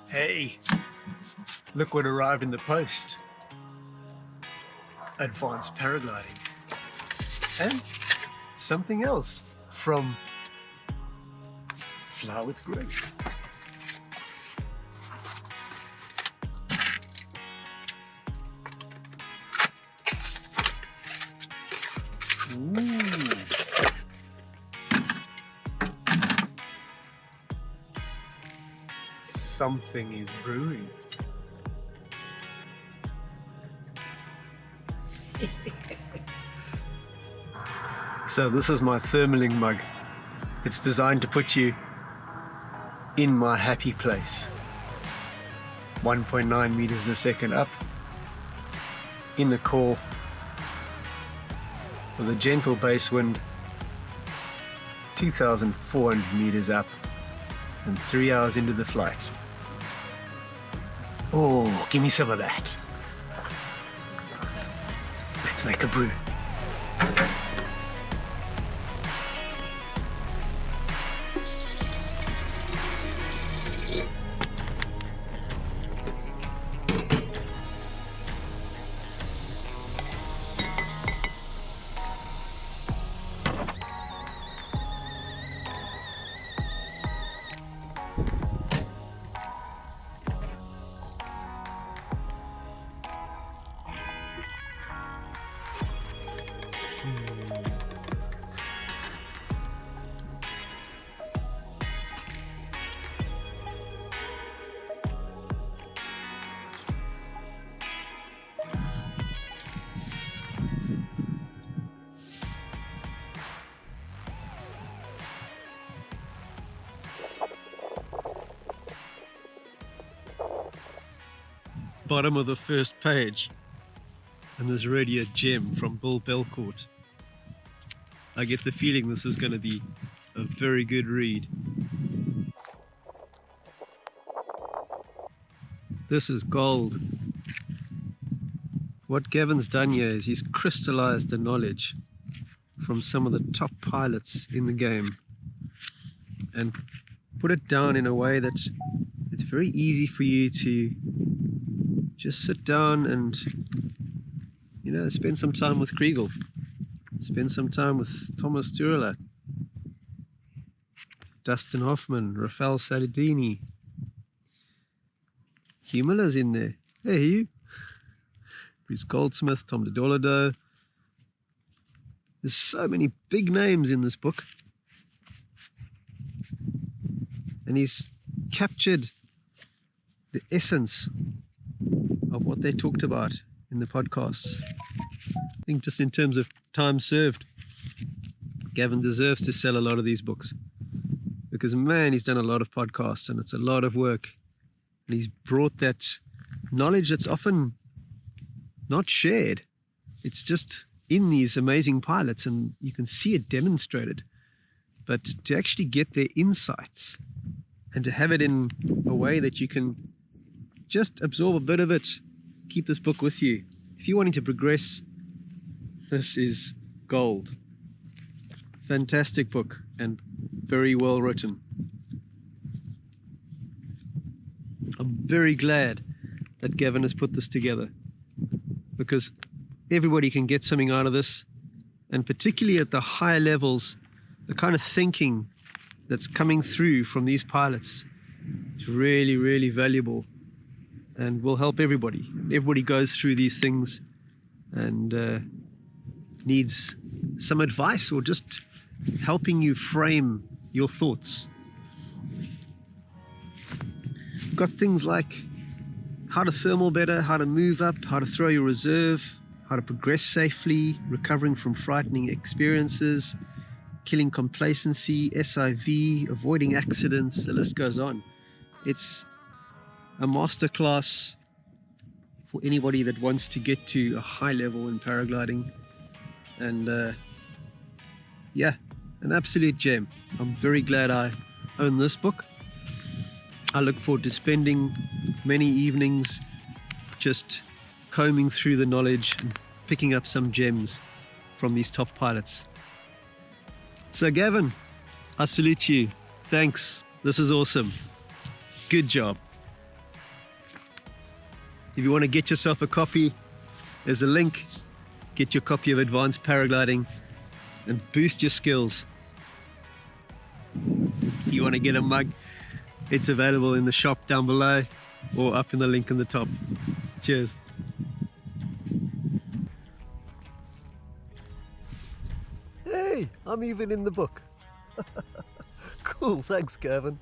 Hey, look what arrived in the post. Advanced paragliding. And something else from Fly with Greg. Ooh. Something is brewing. So this is my thermaling mug. It's designed to put you in my happy place. 1.9 meters a second up in the core with a gentle base wind, 2,400 meters up and 3 hours into the flight. Oh, give me some of that. Let's make a brew. Bottom of the first page, and there's already a gem from Bill Belcourt. I get the feeling this is going to be a very good read. This is gold. What Gavin's done here is he's crystallized the knowledge from some of the top pilots in the game and put it down in a way that it's very easy for you to just sit down and, you know, spend some time with Chrigel, spend some time with Thomas Turelat, Dustin Hoffman, Rafael Saladini, Hugh Miller's in there. Hey Hugh. Bruce Goldsmith, Tom de Dolado. There's so many big names in this book. And he's captured the essence of what they talked about in the podcasts. I think just in terms of time served, Gavin deserves to sell a lot of these books because, man, he's done a lot of podcasts and it's a lot of work. And he's brought that knowledge that's often not shared. It's just in these amazing pilots and you can see it demonstrated. But to actually get their insights and to have it in a way that you can just absorb a bit of it, keep this book with you. If you're wanting to progress, this is gold. Fantastic book and very well written. I'm very glad that Gavin has put this together because everybody can get something out of this, and particularly at the higher levels, the kind of thinking that's coming through from these pilots is really, really valuable and will help everybody. Everybody goes through these things and needs some advice or just helping you frame your thoughts. We've got things like how to thermal better, how to move up, how to throw your reserve, how to progress safely, recovering from frightening experiences, killing complacency, SIV, avoiding accidents, the list goes on. It's a masterclass for anybody that wants to get to a high level in paragliding. And yeah, an absolute gem. I'm very glad I own this book. I look forward to spending many evenings just combing through the knowledge and picking up some gems from these top pilots. So Gavin, I salute you. Thanks. This is awesome. Good job. If you want to get yourself a copy, there's a link. Get your copy of Advanced Paragliding and boost your skills. If you want to get a mug, it's available in the shop down below or up in the link in the top. Cheers. Hey, I'm even in the book. Cool, thanks Gavin.